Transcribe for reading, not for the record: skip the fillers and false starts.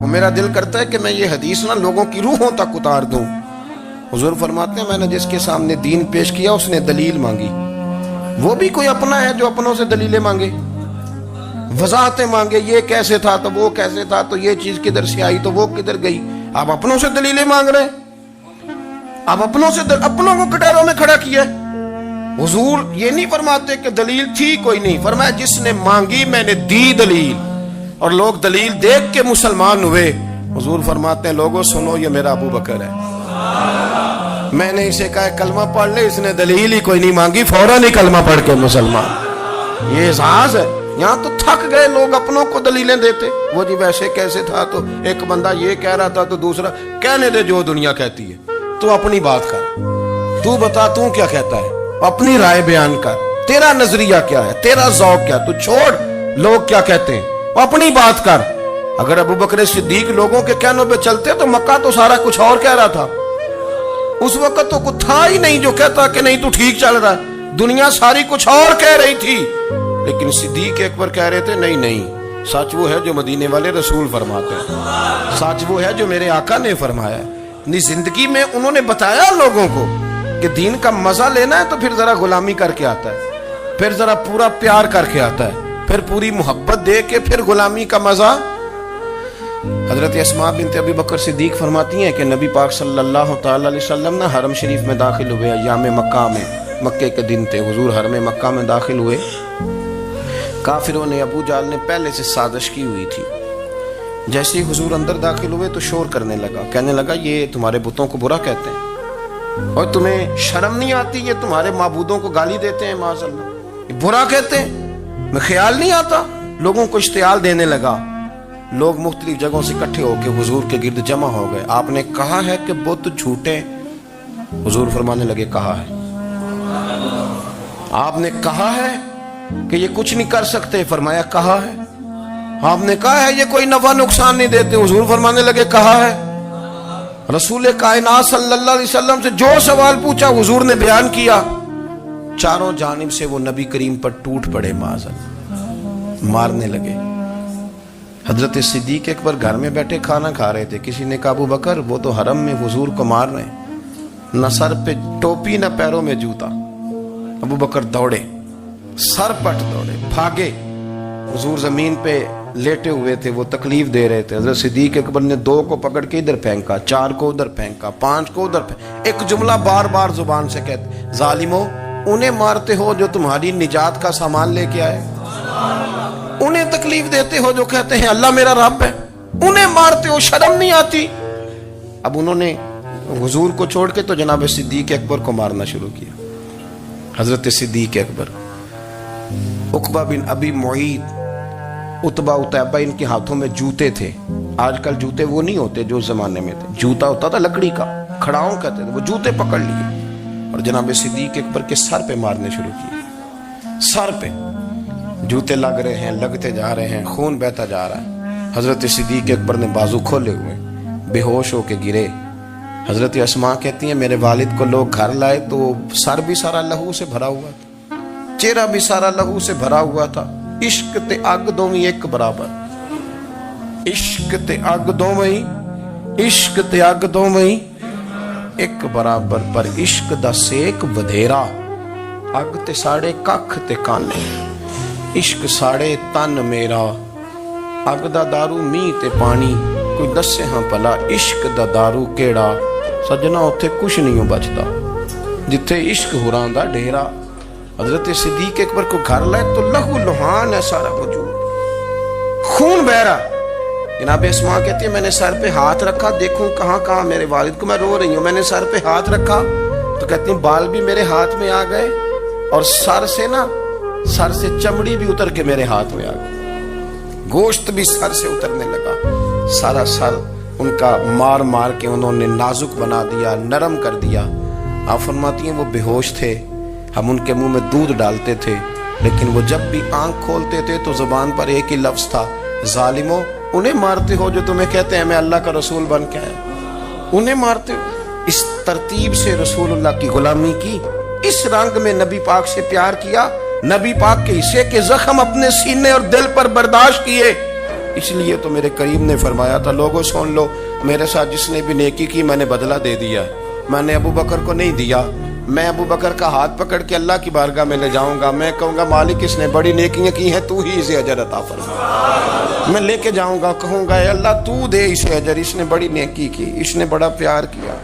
میرا دل کرتا ہے کہ میں یہ حدیث نہ لوگوں کی روحوں تک اتار دوں۔ حضور فرماتے ہیں میں نے جس کے سامنے دین پیش کیا اس نے دلیل مانگی، وہ بھی کوئی اپنا ہے جو اپنوں سے دلیلیں مانگے، وضاحتیں مانگے، یہ کیسے تھا تو وہ کیسے تھا، تو یہ چیز کدھر سے آئی تو وہ کدھر گئی۔ آپ اپنوں سے دلیلیں مانگ رہے ہیں، آپ اپنوں کو کٹہروں میں کھڑا کیا ہے۔ حضور یہ نہیں فرماتے کہ دلیل تھی کوئی نہیں، فرمایا جس نے مانگی میں نے دی دلیل، اور لوگ دلیل دیکھ کے مسلمان ہوئے۔ حضور فرماتے ہیں لوگوں سنو یہ میرا ابو بکر ہے، میں نے اسے کہا کلمہ پڑھ لے، اس نے دلیل ہی کوئی نہیں مانگی، فوراً ہی کلمہ پڑھ کے مسلمان۔ یہ اعزاز ہے۔ یہاں تو تھک گئے لوگ اپنوں کو دلیلیں دیتے، وہ جی ویسے کیسے تھا، تو ایک بندہ یہ کہہ رہا تھا تو دوسرا کہنے دے جو دنیا کہتی ہے، تو اپنی بات کر، تو بتا تو کیا کہتا ہے، اپنی رائے بیان کر، تیرا نظریہ کیا ہے، تیرا ذوق کیا، تو چھوڑ لوگ کیا کہتے ہیں، اپنی بات کر۔ اگر ابو بکر صدیق لوگوں کے کہنوں پہ چلتے تو مکہ تو سارا کچھ اور کہہ رہا تھا، اس وقت تو کچھ تھا ہی نہیں جو کہتا کہ نہیں تو ٹھیک چل رہا ہے، دنیا ساری کچھ اور کہہ رہی تھی، لیکن صدیق اکبر کہہ رہے تھے نہیں نہیں، سچ وہ ہے جو مدینے والے رسول فرماتے ہیں، سچ وہ ہے جو میرے آقا نے فرمایا ہے۔ اپنی زندگی میں انہوں نے بتایا لوگوں کو کہ دین کا مزہ لینا ہے تو پھر ذرا غلامی کر کے آتا ہے، پھر ذرا پورا پیار کر کے آتا ہے، پھر پوری محبت دے کے پھر غلامی کا مزہ۔ حضرت اسماء بنت ابی بکر صدیق فرماتی ہیں کہ نبی پاک صلی اللہ تعالی علیہ وسلم نے حرم شریف میں داخل ہوئے، ایام مکہ میں، مکے کے دن تھے، حضور حرم مکہ میں داخل ہوئے، کافروں نے، ابو جہل نے پہلے سے سازش کی ہوئی تھی۔ جیسے ہی حضور اندر داخل ہوئے تو شور کرنے لگا، کہنے لگا یہ تمہارے بتوں کو برا کہتے ہیں اور تمہیں شرم نہیں آتی، یہ تمہارے معبودوں کو گالی دیتے ہیں، معاذ اللہ یہ برا کہتے ہیں، میں خیال نہیں آتا۔ لوگوں کو اشتعال دینے لگا، لوگ مختلف جگہوں سے اکٹھے ہو کے حضور کے گرد جمع ہو گئے۔ آپ نے کہا ہے کہ بت جھوٹے، حضور فرمانے لگے کہا ہے۔ آپ نے کہا ہے کہ یہ کچھ نہیں کر سکتے، فرمایا کہا ہے۔ آپ نے کہا ہے یہ کوئی نفع نقصان نہیں دیتے، حضور فرمانے لگے کہا ہے۔ رسول کائنات صلی اللہ علیہ وسلم سے جو سوال پوچھا حضور نے بیان کیا، چاروں جانب سے وہ نبی کریم پر ٹوٹ پڑے، معاذ اللہ، مارنے لگے۔ حضرت صدیق اکبر گھر میں بیٹھے کھانا کھا رہے تھے، کسی نے کہا ابو بکر وہ تو حرم میں حضور کو مار رہے ہیں، نہ سر پہ ٹوپی نہ پیروں میں جوتا۔ ابو بکر دوڑے، سر پٹ دوڑے، بھاگے۔ حضور زمین پہ لیٹے ہوئے تھے، وہ تکلیف دے رہے تھے۔ حضرت صدیق اکبر نے 2 کو پکڑ کے ادھر پھینکا، 4 کو ادھر پھینکا، 5 کو ادھر پھینکا، ایک جملہ بار بار زبان سے کہتے ظالمو انہیں مارتے ہو جو تمہاری نجات کا سامان لے کے آئے، انہیں تکلیف دیتے ہو جو کہتے ہیں اللہ میرا رب ہے، انہیں مارتے ہو، شرم نہیں آتی۔ اب انہوں نے حضور کو چھوڑ کے تو جناب صدیق اکبر کو مارنا شروع کیا۔ حضرت صدیق اکبر، عقبہ بن ابی معیط، عتبہ عتیبہ، ان کے ہاتھوں میں جوتے تھے۔ آج کل جوتے وہ نہیں ہوتے جو زمانے میں تھے، جوتا ہوتا تھا لکڑی کا، کھڑاؤں کہتے تھے، وہ جوتے پکڑ لیے اور جناب صدیق اکبر کے سر پہ مارنے شروع کیے۔ سر پہ جوتے لگ رہے ہیں، لگتے جا رہے ہیں، خون بہتا جا رہا ہے۔ حضرت صدیق اکبر نے بازو کھولے ہوئے، بے ہوش ہو کے گرے۔ حضرت اسماء کہتی ہیں میرے والد کو لوگ گھر لائے تو سر بھی سارا لہو سے بھرا ہوا تھا، چہرہ بھی سارا لہو سے بھرا ہوا تھا۔ عشق تے اگ دوویں ایک برابر، عشق تے اگ دوویں، عشق تے اگ دوویں ایک برابر، پر عشق دا سیک ودھیرا، اگ تے ساڑے ککھ تے کانے، عشق ساڑے تن میرا، اگ دا دارو می تے پانی، کوئی دسے ہاں پلا عشق دا دارو کیڑا، سجنا اتھے کچھ نہیں بچتا جتھے عشق ہوراں دا ڈیرا۔ حضرت صدیق اکبر کو گھر لائے تو لہو لہان ہے سارا وجود، خون بہ رہا۔ جناب اسماء کہتی ہے میں نے سر پہ ہاتھ رکھا، دیکھوں کہاں کہاں میرے والد کو، میں رو رہی ہوں، میں نے سر پہ ہاتھ رکھا تو کہتی ہیں بال بھی میرے ہاتھ میں آ گئے اور سر سے چمڑی بھی اتر کے میرے ہاتھ میں آ گئی، گوشت بھی سر سے اترنے لگا، سارا سر ان کا مار مار کے انہوں نے نازک بنا دیا، نرم کر دیا۔ آپ فرماتی ہیں وہ بے ہوش تھے، ہم ان کے منہ میں دودھ ڈالتے تھے، لیکن وہ جب بھی آنکھ کھولتے تھے تو زبان پر ایک ہی لفظ تھا، ظالمو انہیں مارتے ہو جو تمہیں کہتے ہیں میں اللہ کا رسول بن کے آیا، انہیں مارتے ہو۔ اس ترتیب سے رسول اللہ کی غلامی کی، اس رنگ میں نبی پاک سے پیار کیا، نبی پاک کے حصے کے زخم اپنے سینے اور دل پر برداشت کیے، اس لیے تو میرے کریم نے فرمایا تھا لوگوں سن لو میرے ساتھ جس نے بھی نیکی کی میں نے بدلہ دے دیا ہے. میں نے ابو بکر کو نہیں دیا. میں ابو بکر کا ہاتھ پکڑ کے اللہ کی بارگاہ میں لے جاؤں گا. میں کہوں گا مالک اس نے بڑی نیکیاں کی ہیں تو ہی اسے اجر عطا فرما. میں لے کے جاؤں گا کہوں گا اے اللہ تو دے اسے اجر, اس نے بڑی نیکی کی, اس نے بڑا پیار کیا.